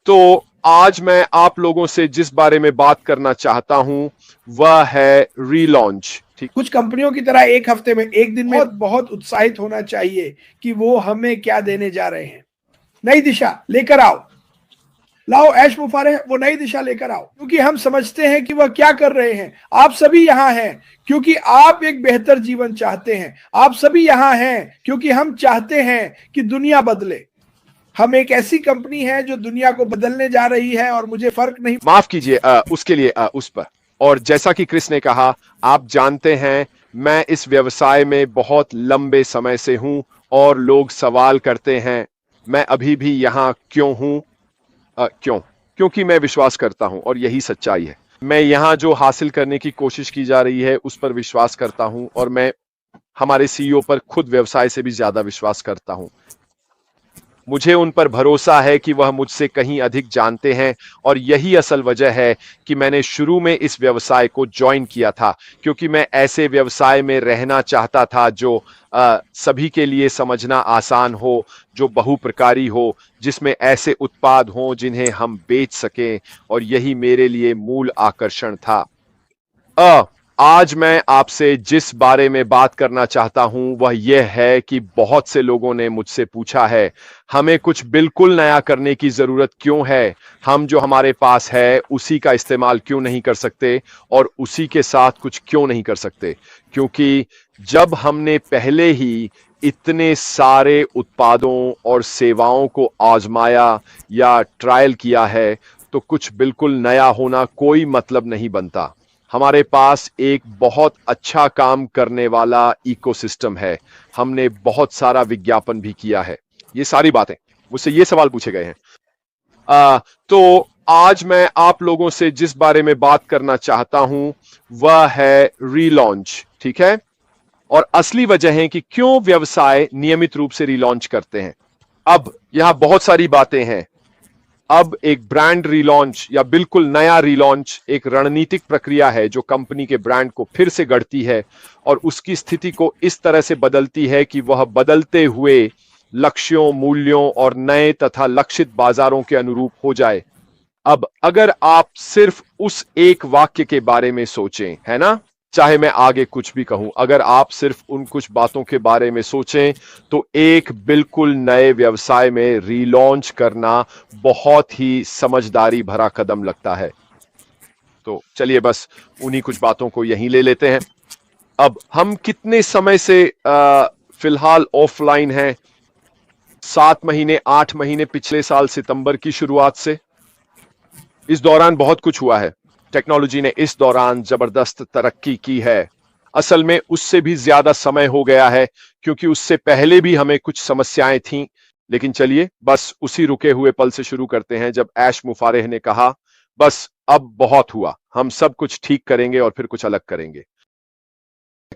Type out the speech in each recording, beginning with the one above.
तो आज मैं आप लोगों से जिस बारे में बात करना चाहता हूं वह है रीलॉन्च। ठीक, कुछ कंपनियों की तरह एक हफ्ते में, एक दिन में बहुत उत्साहित होना चाहिए कि वो हमें क्या देने जा रहे हैं। नई दिशा लेकर आओ, लाओ ऐश मुफारे, वो नई दिशा लेकर आओ, क्योंकि हम समझते हैं कि वह क्या कर रहे हैं। आप सभी यहाँ हैं क्योंकि आप एक बेहतर जीवन चाहते हैं। आप सभी यहाँ हैं क्योंकि हम चाहते हैं कि दुनिया बदले। हम एक ऐसी कंपनी है जो दुनिया को बदलने जा रही है और मुझे फर्क नहीं। माफ कीजिए उसके लिए उस पर। और जैसा कि क्रिस ने कहा, आप जानते हैं मैं इस व्यवसाय में बहुत लंबे समय से हूं और लोग सवाल करते हैं मैं अभी भी यहां क्यों हूं। क्यों? क्योंकि मैं विश्वास करता हूं और यही सच्चाई है। मैं यहां जो हासिल करने की कोशिश की जा रही है उस पर विश्वास करता हूं और मैं हमारे सीईओ पर खुद व्यवसाय से भी ज्यादा विश्वास करता हूं। मुझे उन पर भरोसा है कि वह मुझसे कहीं अधिक जानते हैं और यही असल वजह है कि मैंने शुरू में इस व्यवसाय को ज्वाइन किया था, क्योंकि मैं ऐसे व्यवसाय में रहना चाहता था जो सभी के लिए समझना आसान हो, जो बहुप्रकारी हो, जिसमें ऐसे उत्पाद हों जिन्हें हम बेच सकें, और यही मेरे लिए मूल आकर्षण था। आज मैं आपसे जिस बारे में बात करना चाहता हूं वह यह है कि बहुत से लोगों ने मुझसे पूछा है हमें कुछ बिल्कुल नया करने की जरूरत क्यों है, हम जो हमारे पास है उसी का इस्तेमाल क्यों नहीं कर सकते और उसी के साथ कुछ क्यों नहीं कर सकते। क्योंकि जब हमने पहले ही इतने सारे उत्पादों और सेवाओं को आजमाया या ट्रायल किया है तो कुछ बिल्कुल नया होना कोई मतलब नहीं बनता। हमारे पास एक बहुत अच्छा काम करने वाला इकोसिस्टम है, हमने बहुत सारा विज्ञापन भी किया है। ये सारी बातें मुझसे ये सवाल पूछे गए हैं। तो आज मैं आप लोगों से जिस बारे में बात करना चाहता हूं वह है रीलॉन्च। ठीक है, और असली वजह है कि क्यों व्यवसाय नियमित रूप से रीलॉन्च करते हैं। अब यहां बहुत सारी बातें हैं। अब एक ब्रांड रीलॉन्च या बिल्कुल नया रीलॉन्च एक रणनीतिक प्रक्रिया है जो कंपनी के ब्रांड को फिर से गढ़ती है और उसकी स्थिति को इस तरह से बदलती है कि वह बदलते हुए लक्ष्यों, मूल्यों और नए तथा लक्षित बाजारों के अनुरूप हो जाए। अब अगर आप सिर्फ उस एक वाक्य के बारे में सोचें, है ना, चाहे मैं आगे कुछ भी कहूं, अगर आप सिर्फ उन कुछ बातों के बारे में सोचें तो एक बिल्कुल नए व्यवसाय में रीलॉन्च करना बहुत ही समझदारी भरा कदम लगता है। तो चलिए बस उन्हीं कुछ बातों को यहीं ले लेते हैं। अब हम कितने समय से फिलहाल ऑफलाइन हैं? 7 महीने, 8 महीने, पिछले साल सितंबर की शुरुआत से। इस दौरान बहुत कुछ हुआ है। टेक्नोलॉजी ने इस दौरान जबरदस्त तरक्की की है। असल में उससे भी ज्यादा समय हो गया है क्योंकि उससे पहले भी हमें कुछ समस्याएं थीं। लेकिन चलिए बस उसी रुके हुए पल से शुरू करते हैं जब ऐश मुफारेह ने कहा बस अब बहुत हुआ, हम सब कुछ ठीक करेंगे और फिर कुछ अलग करेंगे।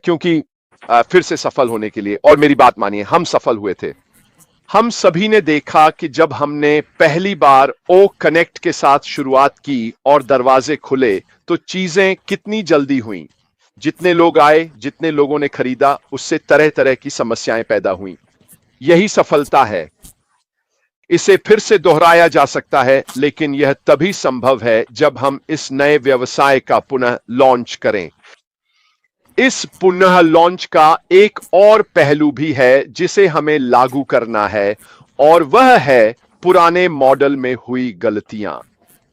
क्योंकि फिर से सफल होने के लिए, और मेरी बात मानिए, हम सफल हुए थे। हम सभी ने देखा कि जब हमने पहली बार ओ कनेक्ट के साथ शुरुआत की और दरवाजे खुले तो चीजें कितनी जल्दी हुई। जितने लोग आए, जितने लोगों ने खरीदा, उससे तरह तरह की समस्याएं पैदा हुई। यही सफलता है। इसे फिर से दोहराया जा सकता है, लेकिन यह तभी संभव है जब हम इस नए व्यवसाय का पुनः लॉन्च करें। इस पुनः लॉन्च का एक और पहलू भी है जिसे हमें लागू करना है, और वह है पुराने मॉडल में हुई गलतियां।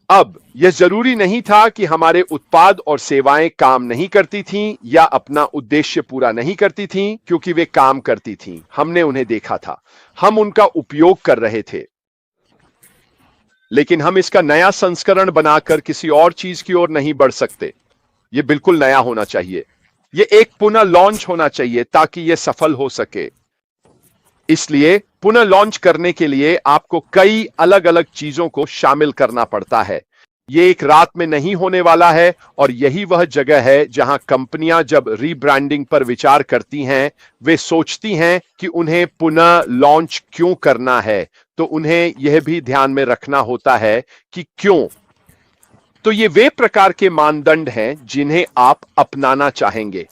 अब यह जरूरी नहीं था कि हमारे उत्पाद और सेवाएं काम नहीं करती थीं या अपना उद्देश्य पूरा नहीं करती थीं, क्योंकि वे काम करती थीं। हमने उन्हें देखा था, हम उनका उपयोग कर रहे थे। लेकिन हम इसका नया संस्करण बनाकर किसी और चीज की ओर नहीं बढ़ सकते। यह बिल्कुल नया होना चाहिए। यह एक पुनः लॉन्च होना चाहिए ताकि यह सफल हो सके। इसलिए पुनः लॉन्च करने के लिए आपको कई अलग अलग चीजों को शामिल करना पड़ता है। यह एक रात में नहीं होने वाला है, और यही वह जगह है जहां कंपनियां जब रीब्रांडिंग पर विचार करती हैं, वे सोचती हैं कि उन्हें पुनः लॉन्च क्यों करना है, तो उन्हें यह भी ध्यान में रखना होता है कि क्यों। तो ये वे प्रकार के मानदंड हैं जिन्हें आप अपनाना चाहेंगे।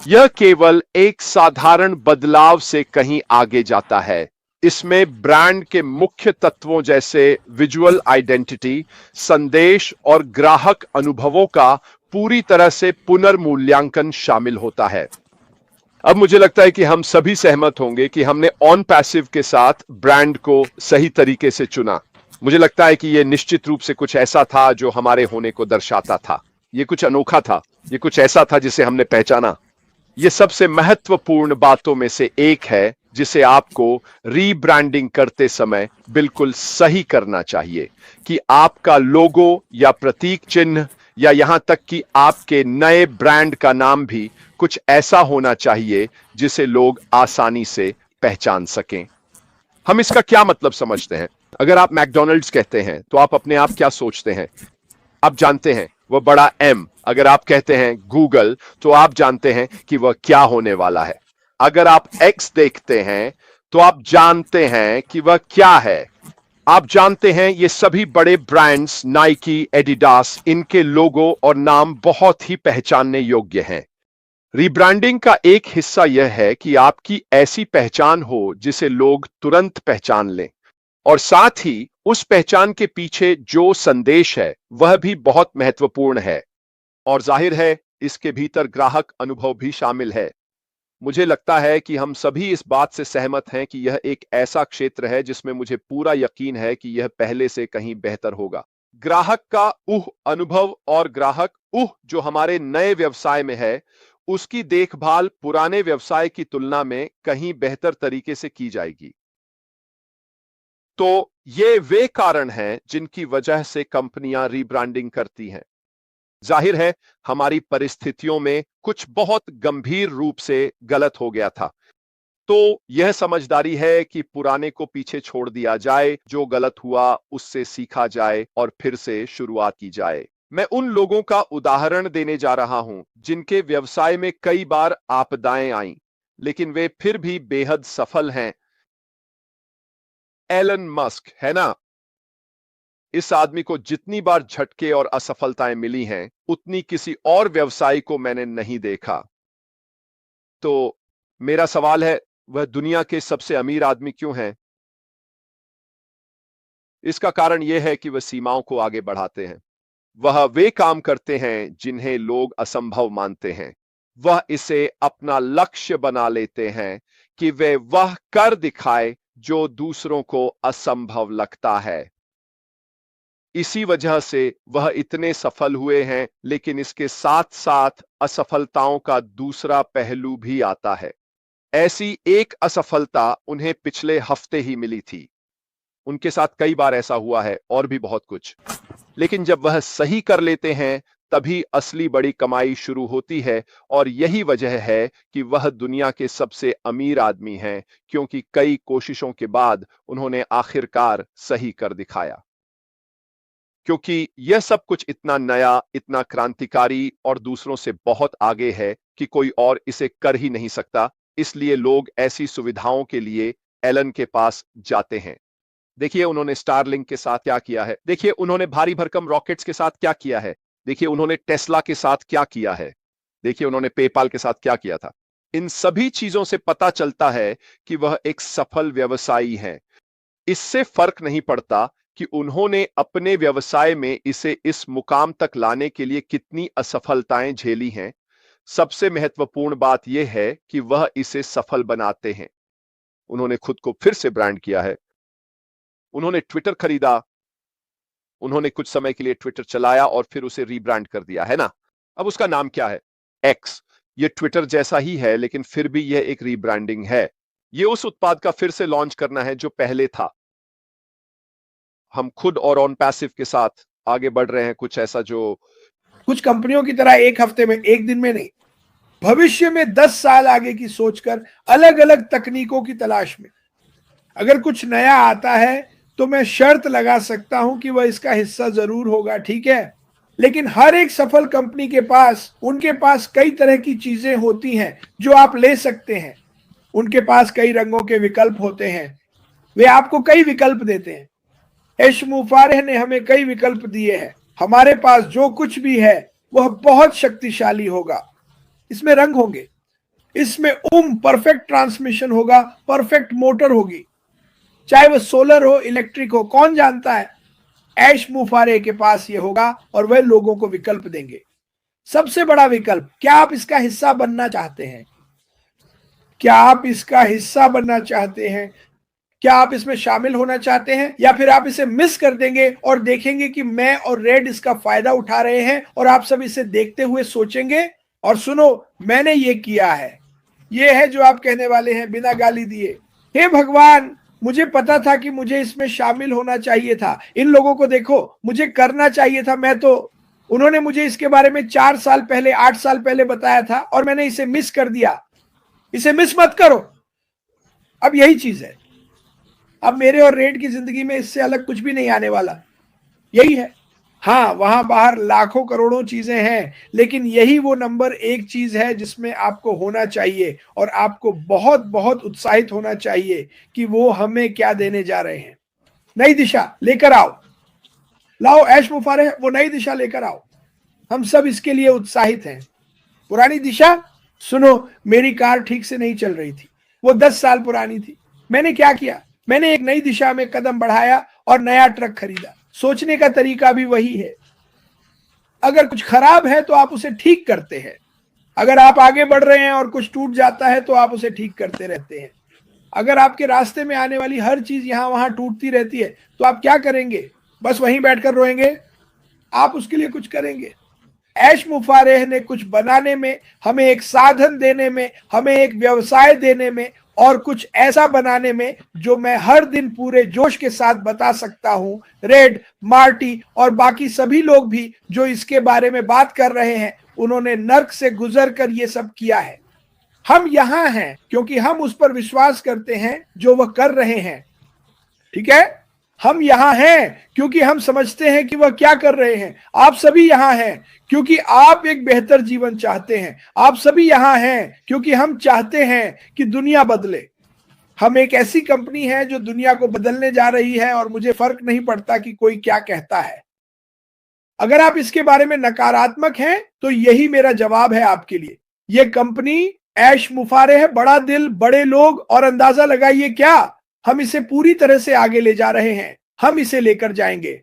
यह केवल एक साधारण बदलाव से कहीं आगे जाता है। इसमें ब्रांड के मुख्य तत्वों जैसे विजुअल आइडेंटिटी, संदेश और ग्राहक अनुभवों का पूरी तरह से पुनर्मूल्यांकन शामिल होता है। अब मुझे लगता है कि हम सभी सहमत होंगे कि हमने ऑन पैसिव के साथ ब्रांड को सही तरीके से चुना। मुझे लगता है कि यह निश्चित रूप से कुछ ऐसा था जो हमारे होने को दर्शाता था। यह कुछ अनोखा था, यह कुछ ऐसा था जिसे हमने पहचाना। यह सबसे महत्वपूर्ण बातों में से एक है जिसे आपको रीब्रांडिंग करते समय बिल्कुल सही करना चाहिए कि आपका लोगो या प्रतीक चिन्ह या यहां तक कि आपके नए ब्रांड का नाम भी कुछ ऐसा होना चाहिए जिसे लोग आसानी से पहचान सकें। हम इसका क्या मतलब समझते हैं? अगर आप मैकडॉनल्ड्स कहते हैं तो आप अपने आप क्या सोचते हैं? आप जानते हैं वह बड़ा एम। अगर आप कहते हैं गूगल तो आप जानते हैं कि वह क्या होने वाला है। अगर आप एक्स देखते हैं तो आप जानते हैं कि वह क्या है। आप जानते हैं ये सभी बड़े ब्रांड्स नाइकी, एडिडास, इनके लोगो और नाम बहुत ही पहचानने योग्य हैं। रीब्रांडिंग का एक हिस्सा यह है कि आपकी ऐसी पहचान हो जिसे लोग तुरंत पहचान लें, और साथ ही उस पहचान के पीछे जो संदेश है वह भी बहुत महत्वपूर्ण है। और जाहिर है इसके भीतर ग्राहक अनुभव भी शामिल है। मुझे लगता है कि हम सभी इस बात से सहमत हैं कि यह एक ऐसा क्षेत्र है जिसमें मुझे पूरा यकीन है कि यह पहले से कहीं बेहतर होगा। ग्राहक का अनुभव और ग्राहक जो हमारे नए व्यवसाय में है, उसकी देखभाल पुराने व्यवसाय की तुलना में कहीं बेहतर तरीके से की जाएगी। तो ये वे कारण हैं जिनकी वजह से कंपनियां रीब्रांडिंग करती हैं। जाहिर है हमारी परिस्थितियों में कुछ बहुत गंभीर रूप से गलत हो गया था, तो यह समझदारी है कि पुराने को पीछे छोड़ दिया जाए, जो गलत हुआ उससे सीखा जाए और फिर से शुरुआत की जाए। मैं उन लोगों का उदाहरण देने जा रहा हूं जिनके व्यवसाय में कई बार आपदाएं आईं, लेकिन वे फिर भी बेहद सफल हैं। एलन मस्क है ना? इस आदमी को जितनी बार झटके और असफलताएं मिली हैं, उतनी किसी और व्यवसायी को मैंने नहीं देखा। तो मेरा सवाल है, वह दुनिया के सबसे अमीर आदमी क्यों हैं? इसका कारण यह है कि वह सीमाओं को आगे बढ़ाते हैं। वह वे काम करते हैं जिन्हें लोग असंभव मानते हैं। वह इसे अपना लक्ष्य बना लेते हैं कि वे वह कर दिखाए जो दूसरों को असंभव लगता है। इसी वजह से वह इतने सफल हुए हैं, लेकिन इसके साथ साथ असफलताओं का दूसरा पहलू भी आता है। ऐसी एक असफलता उन्हें पिछले हफ्ते ही मिली थी। उनके साथ कई बार ऐसा हुआ है और भी बहुत कुछ। लेकिन जब वह सही कर लेते हैं तभी असली बड़ी कमाई शुरू होती है, और यही वजह है कि वह दुनिया के सबसे अमीर आदमी हैं, क्योंकि कई कोशिशों के बाद उन्होंने आखिरकार सही कर दिखाया। क्योंकि यह सब कुछ इतना नया, इतना क्रांतिकारी और दूसरों से बहुत आगे है कि कोई और इसे कर ही नहीं सकता, इसलिए लोग ऐसी सुविधाओं के लिए एलन के पास जाते हैं। देखिए उन्होंने स्टारलिंक के साथ क्या किया है, देखिए उन्होंने भारी भरकम रॉकेट्स के साथ क्या किया है, देखिए उन्होंने टेस्ला के साथ क्या किया है, देखिए उन्होंने पेपाल के साथ क्या किया था। इन सभी चीजों से पता चलता है कि वह एक सफल व्यवसायी हैं। इससे फर्क नहीं पड़ता कि उन्होंने अपने व्यवसाय में इसे इस मुकाम तक लाने के लिए कितनी असफलताएं झेली हैं। सबसे महत्वपूर्ण बात यह है कि वह इसे सफल बनाते हैं। उन्होंने खुद को फिर से ब्रांड किया है। उन्होंने ट्विटर खरीदा, उन्होंने कुछ समय के लिए ट्विटर चलाया और फिर उसे रीब्रांड कर दिया, है ना? अब उसका नाम क्या है? एक्स। ये ट्विटर जैसा ही है, लेकिन फिर भी यह एक रीब्रांडिंग है। यह उस उत्पाद का फिर से लॉन्च करना है जो पहले था। हम खुद और ऑन पैसिव के साथ आगे बढ़ रहे हैं, कुछ ऐसा जो कुछ कंपनियों की तरह एक हफ्ते में, एक दिन में नहीं, भविष्य में 10 साल आगे की सोचकर अलग अलग तकनीकों की तलाश में। अगर कुछ नया आता है तो मैं शर्त लगा सकता हूं कि वह इसका हिस्सा जरूर होगा, ठीक है? लेकिन हर एक सफल कंपनी के पास, उनके पास कई तरह की चीजें होती हैं जो आप ले सकते हैं। उनके पास कई रंगों के विकल्प होते हैं। वे आपको कई विकल्प देते हैं। ऐश मुफारेह ने हमें कई विकल्प दिए हैं। हमारे पास जो कुछ भी है वह बहुत शक्तिशाली होगा। इसमें रंग होंगे, इसमें परफेक्ट ट्रांसमिशन होगा, परफेक्ट मोटर होगी, चाहे वो सोलर हो, इलेक्ट्रिक हो, कौन जानता है ऐश मुफारे के पास ये होगा और वह लोगों को विकल्प देंगे। सबसे बड़ा विकल्प, क्या आप इसका हिस्सा बनना चाहते हैं? क्या आप इसका हिस्सा बनना चाहते हैं? क्या आप इसमें शामिल होना चाहते हैं, या फिर आप इसे मिस कर देंगे और देखेंगे कि मैं और रेड इसका फायदा उठा रहे हैं और आप सब इसे देखते हुए सोचेंगे और सुनो मैंने ये किया है। ये है जो आप कहने वाले हैं बिना गाली दिए, हे भगवान मुझे पता था कि मुझे इसमें शामिल होना चाहिए था, इन लोगों को देखो मुझे करना चाहिए था, मैं तो उन्होंने मुझे इसके बारे में 4 साल पहले 8 साल पहले बताया था और मैंने इसे मिस कर दिया। इसे मिस मत करो। अब यही चीज है, अब मेरे और रेड की जिंदगी में इससे अलग कुछ भी नहीं आने वाला, यही है। हाँ वहां बाहर लाखों करोड़ों चीजें हैं, लेकिन यही वो नंबर 1 चीज है जिसमें आपको होना चाहिए और आपको बहुत बहुत उत्साहित होना चाहिए कि वो हमें क्या देने जा रहे हैं। नई दिशा लेकर आओ, लाओ ऐश मुफारे वो नई दिशा लेकर आओ। हम सब इसके लिए उत्साहित हैं। पुरानी दिशा, सुनो मेरी कार ठीक से नहीं चल रही थी, वो 10 साल पुरानी थी। मैंने क्या किया, मैंने एक नई दिशा में कदम बढ़ाया और नया ट्रक खरीदा। सोचने का तरीका भी वही है। अगर कुछ खराब है तो आप उसे ठीक करते हैं, अगर आप आगे बढ़ रहे हैं और कुछ टूट जाता है तो आप उसे ठीक करते रहते हैं। अगर आपके रास्ते में आने वाली हर चीज यहां वहां टूटती रहती है तो आप क्या करेंगे? बस वहीं बैठकर रोएंगे? आप उसके लिए कुछ करेंगे। ऐश मुफारेह ने कुछ बनाने में, हमें एक साधन देने में, हमें एक व्यवसाय देने में और कुछ ऐसा बनाने में जो मैं हर दिन पूरे जोश के साथ बता सकता हूं। रेड, मार्टी और बाकी सभी लोग भी जो इसके बारे में बात कर रहे हैं, उन्होंने नर्क से गुजर कर ये सब किया है। हम यहां हैं क्योंकि हम उस पर विश्वास करते हैं जो वह कर रहे हैं, ठीक है? हम यहां हैं क्योंकि हम समझते हैं कि वह क्या कर रहे हैं। आप सभी यहां हैं क्योंकि आप एक बेहतर जीवन चाहते हैं। आप सभी यहां हैं क्योंकि हम चाहते हैं कि दुनिया बदले। हम एक ऐसी कंपनी है जो दुनिया को बदलने जा रही है और मुझे फर्क नहीं पड़ता कि कोई क्या कहता है। अगर आप इसके बारे में नकारात्मक हैं तो यही मेरा जवाब है आपके लिए। यह कंपनी ऐश मुफारे है, बड़ा दिल, बड़े लोग, और अंदाजा लगाइए क्या, हम इसे पूरी तरह से आगे ले जा रहे हैं। हम इसे लेकर जाएंगे।